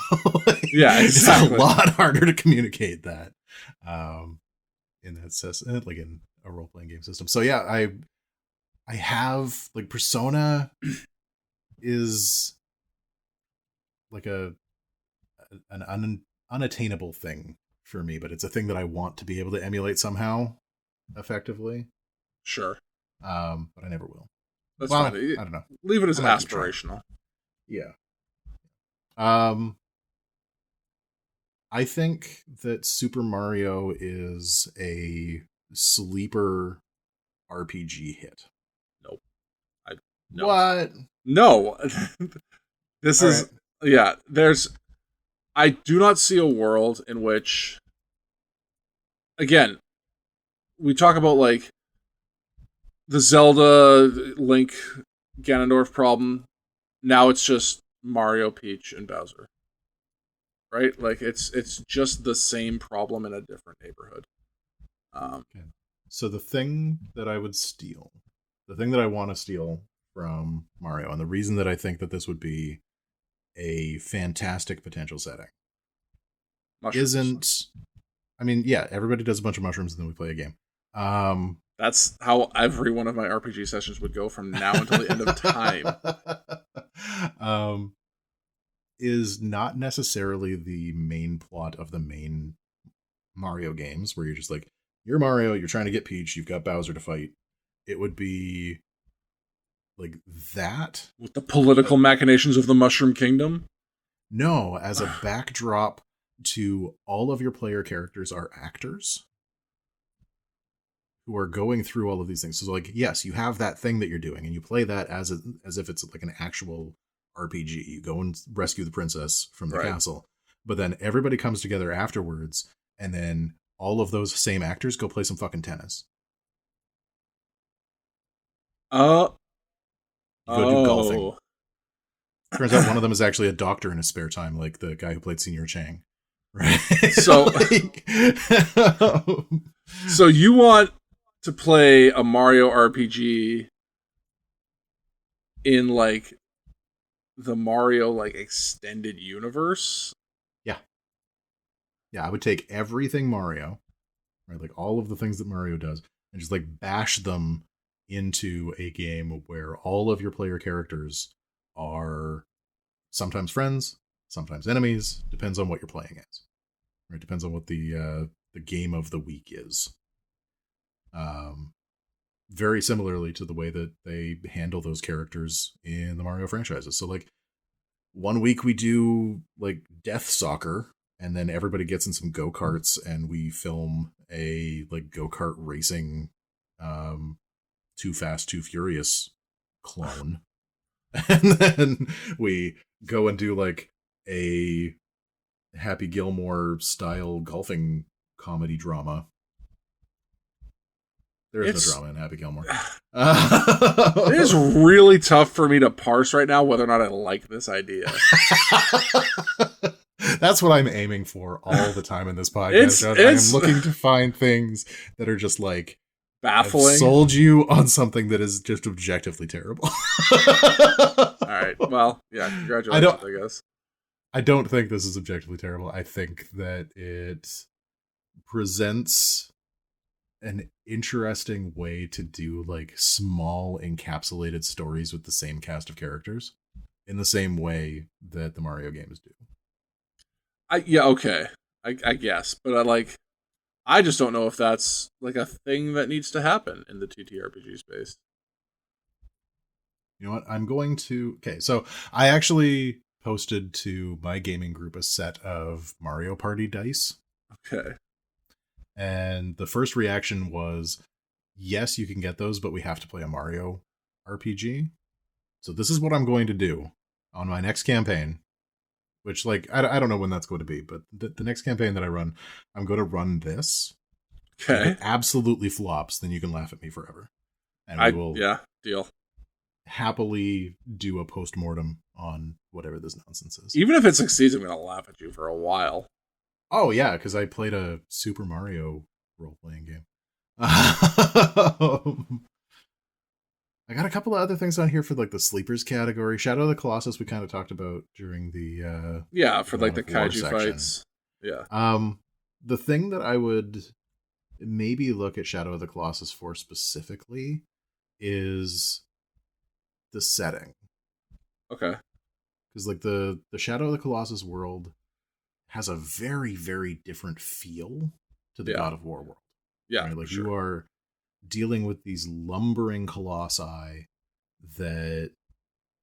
yeah, exactly. It's a lot harder to communicate that in that system, like in a role-playing game system. So yeah, I have like Persona is like an unattainable thing for me, but it's a thing that I want to be able to emulate somehow effectively. Sure. But I never will. That's fine. I don't know. Leave it as aspirational. Yeah. I think that Super Mario is a sleeper RPG hit. Nope. No. What? No. This is right. Yeah, I do not see a world in which, again, we talk about like the Zelda Link Ganondorf problem. Now it's just Mario, Peach, and Bowser. Right? Like it's just the same problem in a different neighborhood. Okay. So the thing that I would steal, the thing that I want to steal from Mario, and the reason that I think that this would be a fantastic potential setting mushrooms. I mean, yeah, everybody does a bunch of mushrooms and then we play a game. That's how every one of my RPG sessions would go from now until the end of time. Is not necessarily the main plot of the main Mario games where you're just like, you're Mario, you're trying to get Peach, you've got Bowser to fight. It would be like that. With the political machinations of the Mushroom Kingdom? No, as a backdrop to all of your player characters are actors who are going through all of these things. So like, yes, you have that thing that you're doing and you play that as if it's like an actual RPG. You go and rescue the princess from the castle, but then everybody comes together afterwards and then all of those same actors go play some fucking tennis. Go do golfing. Turns out one of them is actually a doctor in his spare time, like the guy who played Senior Chang. Right. So, so you want to play a Mario RPG in like the Mario like extended universe? Yeah, I would take everything Mario, right, like all of the things that Mario does, and just like bash them into a game where all of your player characters are sometimes friends, sometimes enemies, depends on what you're playing as. Right, depends on what the game of the week is. Very similarly to the way that they handle those characters in the Mario franchises. So like one week we do like Death Soccer, and then everybody gets in some go-karts and we film a like go-kart racing Too Fast Too Furious clone. And then we go and do like a Happy Gilmore style golfing comedy drama. There is no drama in Happy Gilmore. It is really tough for me to parse right now whether or not I like this idea. That's what I'm aiming for all the time in this podcast. I'm looking to find things that are just like baffling. I've sold you on something that is just objectively terrible. All right. Well, yeah, congratulations, I guess. I don't think this is objectively terrible. I think that it presents an interesting way to do like small encapsulated stories with the same cast of characters in the same way that the Mario games do. Okay. I guess, but I just don't know if that's like a thing that needs to happen in the TTRPG space. You know what? I'm going to... Okay, so I actually posted to my gaming group a set of Mario Party dice. Okay. And the first reaction was, yes, you can get those, but we have to play a Mario RPG. So this is what I'm going to do on my next campaign, which, like, I don't know when that's going to be, but the next campaign that I run, I'm going to run this. Okay. If it absolutely flops, then you can laugh at me forever. And we will deal. Happily do a post-mortem on whatever this nonsense is. Even if it succeeds, I'm going to laugh at you for a while. Oh, yeah, because I played a Super Mario role-playing game. I got a couple of other things on here for like the sleepers category. Shadow of the Colossus we kind of talked about during the for like the kaiju fights. Yeah. The thing that I would maybe look at Shadow of the Colossus for specifically is the setting. Okay. Because like the Shadow of the Colossus world has a very, very different feel to the God of War world. Yeah. Right? Like you are dealing with these lumbering colossi that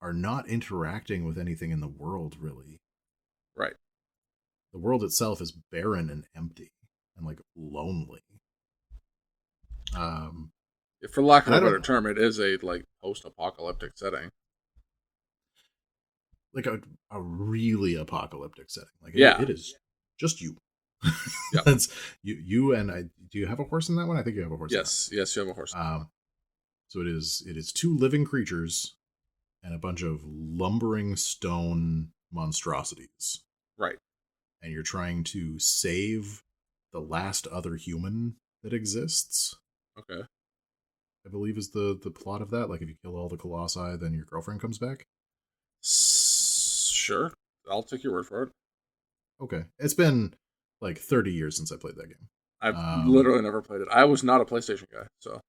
are not interacting with anything in the world, really. Right. The world itself is barren and empty and like lonely. For lack of a better term, it is a like post-apocalyptic setting. Like a really apocalyptic setting. Like it is just you. Yep. That's you and I. Do you have a horse in that one? I think you have a horse. Yes, you have a horse. So it is two living creatures and a bunch of lumbering stone monstrosities. Right. And you're trying to save the last other human that exists. Okay. I believe is the plot of that. Like if you kill all the colossi, then your girlfriend comes back. Sure. I'll take your word for it. Okay. It's been like 30 years since I played that game. I've literally never played it. I was not a PlayStation guy, so.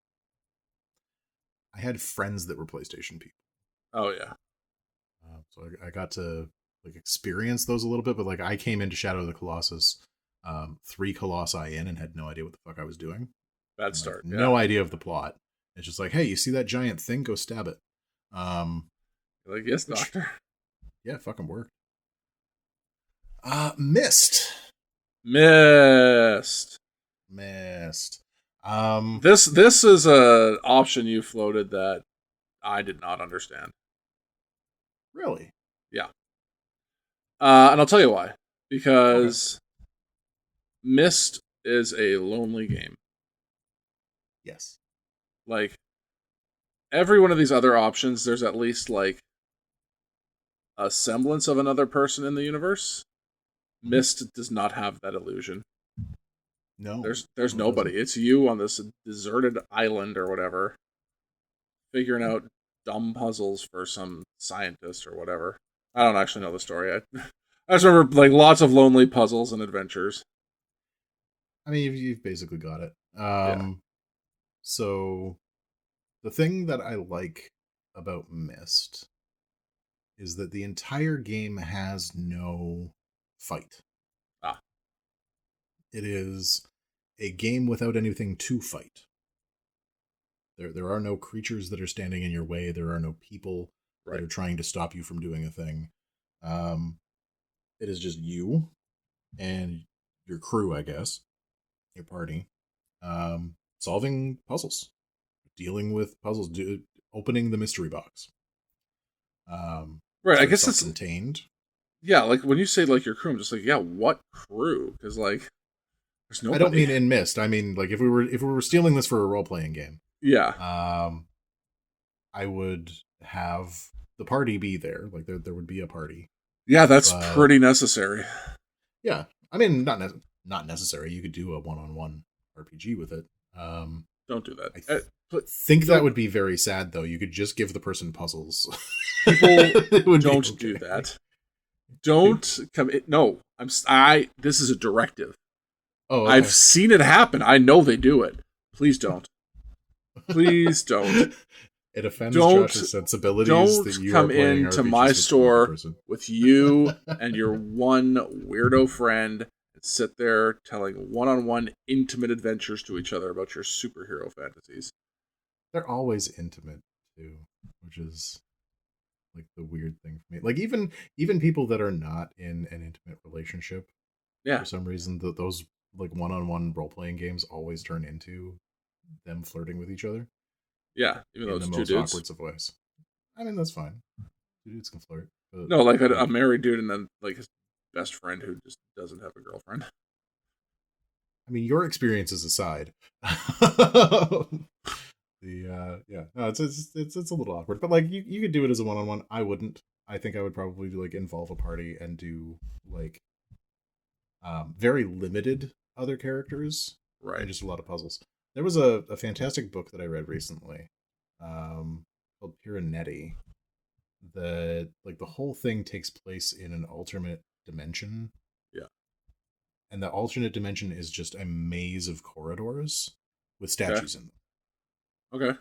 I had friends that were PlayStation people. Oh, yeah. So I got to like experience those a little bit, but like I came into Shadow of the Colossus 3 colossi in and had no idea what the fuck I was doing. Bad start. Like, no idea of the plot. It's just like, hey, you see that giant thing? Go stab it. Like, yes, doctor. Yeah, fucking worked. Mist. Mist. This is an option you floated that I did not understand. Really? Yeah. And I'll tell you why. Because Myst is a lonely game. Yes. Like, every one of these other options, there's at least, like, a semblance of another person in the universe. Myst does not have that illusion. No. There's nobody. It's you on this deserted island or whatever, figuring out dumb puzzles for some scientist or whatever. I don't actually know the story. I just remember like lots of lonely puzzles and adventures. I mean, you've basically got it. Yeah. So the thing that I like about Myst is that the entire game has no fight. Ah. It is a game without anything to fight. There are no creatures that are standing in your way. There are no people that are trying to stop you from doing a thing. It is just you and your crew, I guess, your party, solving puzzles, dealing with puzzles, opening the mystery box. Right, I guess it's contained. Yeah, like when you say like your crew, I'm just like, yeah, what crew? Because like, there's nobody. I don't mean in Myst. I mean like if we were stealing this for a role playing game. Yeah. I would have the party be there. Like there would be a party. Yeah, that's pretty necessary. Yeah, I mean not necessary. You could do a 1-on-1 RPG with it. Don't do that. I think that would be very sad, though. You could just give the person puzzles. People don't do that. Don't come. No, This is a directive. Oh, okay. I've seen it happen. I know they do it. Please don't. Please don't. It offends Josh's sensibilities. Don't come into my store with you and your one weirdo friend and sit there telling one-on-one intimate adventures to each other about your superhero fantasies. They're always intimate too, which is like the weird thing for me. Like even people that are not in an intimate relationship, for some reason, those like one-on-one role-playing games always turn into them flirting with each other. Yeah, even those in the two most dudes. awkward of ways. I mean, that's fine. Two dudes can flirt. But, no, like a married dude and then like his best friend who just doesn't have a girlfriend. I mean, your experiences aside, it's a little awkward. But like you could do it as a one-on-one. I wouldn't. I think I would probably like involve a party and do like very limited other characters, right? And just a lot of puzzles. There was a fantastic book that I read recently, called Piranetti. The whole thing takes place in an alternate dimension. Yeah. And the alternate dimension is just a maze of corridors with statues in them. Okay.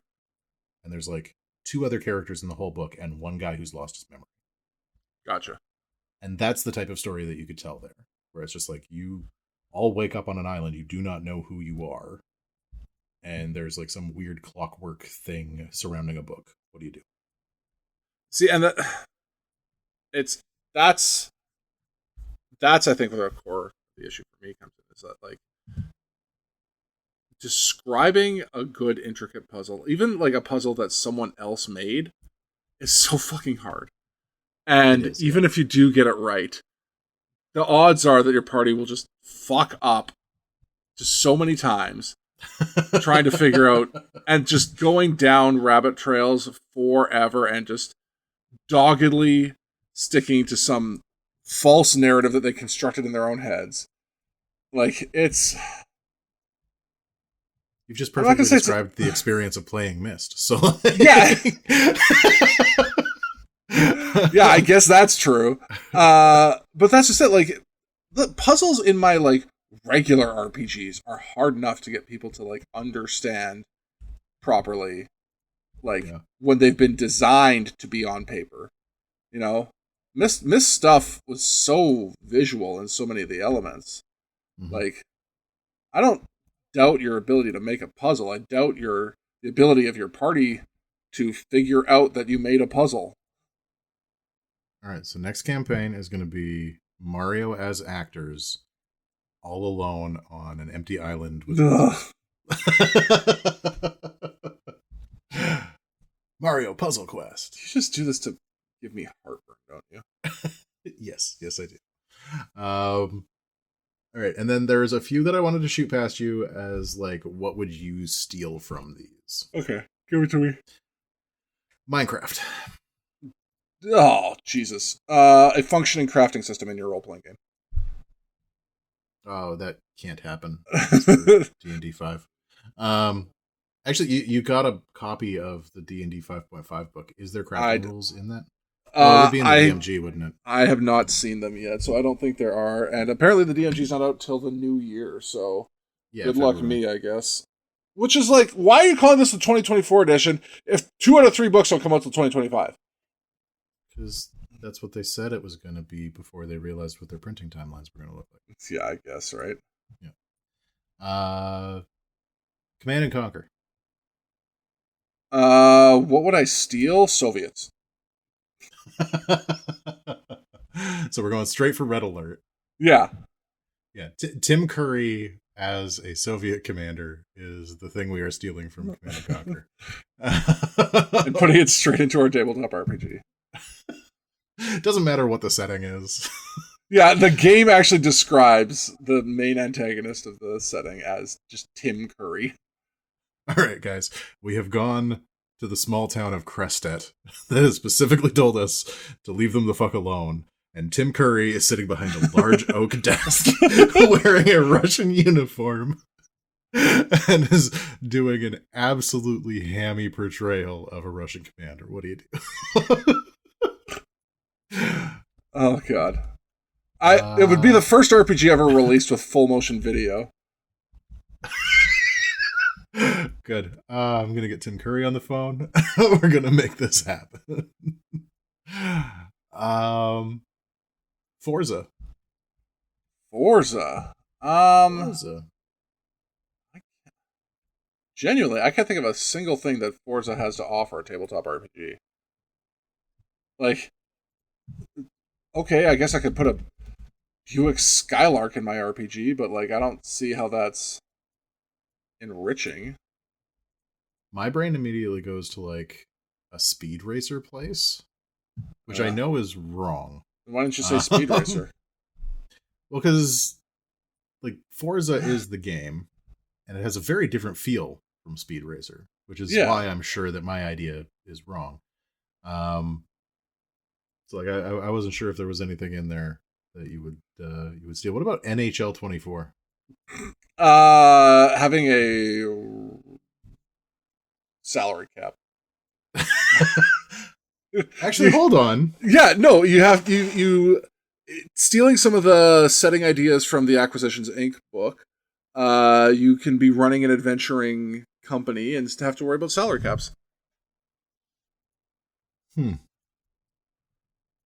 And there's like 2 other characters in the whole book and one guy who's lost his memory. Gotcha. And that's the type of story that you could tell there, where it's just like you all wake up on an island, you do not know who you are. And there's like some weird clockwork thing surrounding a book. What do you do? See, and that's I think where the core of the issue for me comes in, is that like describing a good intricate puzzle, even like a puzzle that someone else made, is so fucking hard. And even if you do get it right, the odds are that your party will just fuck up just so many times trying to figure out and just going down rabbit trails forever and just doggedly sticking to some false narrative that they constructed in their own heads. Like, it's... You've just perfectly described the experience of playing Myst. So yeah. Yeah, I guess that's true. But that's just it. Like, the puzzles in my, like, regular RPGs are hard enough to get people to, like, understand properly, like, when they've been designed to be on paper. You know? Myst stuff was so visual in so many of the elements. Mm-hmm. Like, I don't doubt your ability to make a puzzle. I doubt the ability of your party to figure out that you made a puzzle. All right, so next campaign is going to be Mario as actors, all alone on an empty island with Mario Puzzle Quest. You just do this to give me heartburn, don't you? Yes, I do. All right, and then there's a few that I wanted to shoot past you as like, what would you steal from these? Okay, give it to me. Minecraft. Oh, Jesus. A functioning crafting system in your role-playing game. Oh, that can't happen. D&D 5. Actually, you got a copy of the D&D 5.5 book. Is there crafting rules in that? Well, it would be in the DMG, wouldn't it? I have not seen them yet, so I don't think there are. And apparently the DMG's not out till the new year, so good luck me, I guess. Which is like, why are you calling this the 2024 edition if 2 out of 3 books don't come out till 2025? Because that's what they said it was going to be before they realized what their printing timelines were going to look like. Yeah, I guess, right? Yeah. Command and Conquer. What would I steal? Soviets. So we're going straight for Red Alert. Yeah. Yeah. Tim Curry as a Soviet commander is the thing we are stealing from Command and Conquer. And putting it straight into our tabletop RPG. It doesn't matter what the setting is. Yeah, the game actually describes the main antagonist of the setting as just Tim Curry. All right, guys. We have gone to the small town of Krestet that has specifically told us to leave them the fuck alone. And Tim Curry is sitting behind a large oak desk wearing a Russian uniform and is doing an absolutely hammy portrayal of a Russian commander. What do you do? Oh, God. It would be the first RPG ever released with full motion video. Good. I'm going to get Tim Curry on the phone. We're going to make this happen. Forza. Forza. Genuinely, I can't think of a single thing that Forza has to offer a tabletop RPG. Like, okay, I guess I could put a Buick Skylark in my RPG, but like, I don't see how that's enriching. My brain immediately goes to like a Speed Racer place, which I know is wrong. Why didn't you say Speed Racer? Well, because like Forza is the game, and it has a very different feel from Speed Racer, which is why I'm sure that my idea is wrong. So like I wasn't sure if there was anything in there that you would steal. What about NHL 24? Having a salary cap. Actually, hold on. Yeah, no, you have you stealing some of the setting ideas from the Acquisitions Inc. book. You can be running an adventuring company and have to worry about salary caps.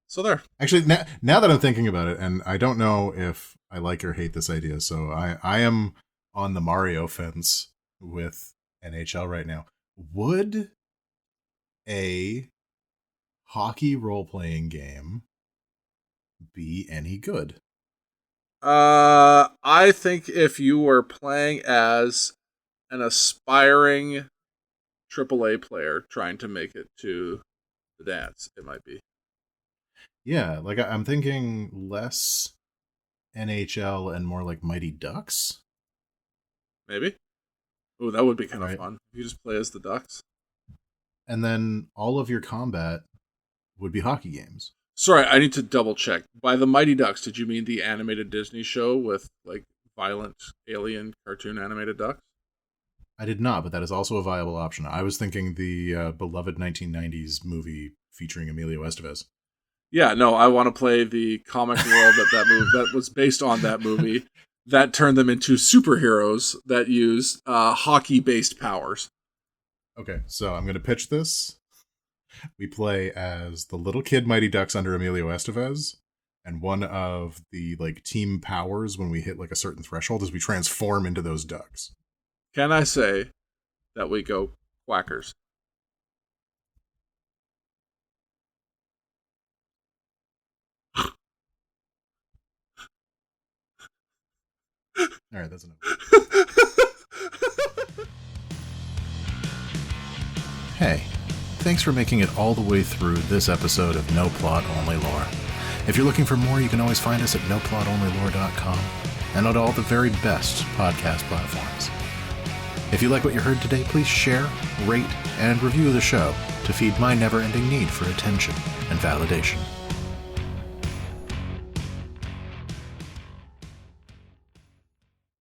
So there. Actually, now that I'm thinking about it, and I don't know if I like or hate this idea, so I am on the Mario fence with NHL right now. Would a hockey role-playing game be any good? I think if you were playing as an aspiring AAA player trying to make it to the dance, it might be. Yeah, like I'm thinking less NHL and more like Mighty Ducks. Maybe. Oh, that would be kind of fun. You just play as the Ducks. And then all of your combat would be hockey games. Sorry, I need to double check. By the Mighty Ducks, did you mean the animated Disney show with like violent alien cartoon animated ducks? I did not, but that is also a viable option. I was thinking the beloved 1990s movie featuring Emilio Estevez. Yeah, no, I want to play the comic world that was based on that movie that turned them into superheroes that use hockey-based powers. Okay, so I'm going to pitch this. We play as the little kid Mighty Ducks under Emilio Estevez, and one of the like team powers when we hit like a certain threshold is we transform into those ducks. Can I say that we go Quackers? All right, that's enough. Hey, thanks for making it all the way through this episode of No Plot Only Lore. If you're looking for more, you can always find us at noplotonlylore.com and on all the very best podcast platforms. If you like what you heard today, please share, rate, and review the show to to feed my never-ending need for attention and validation.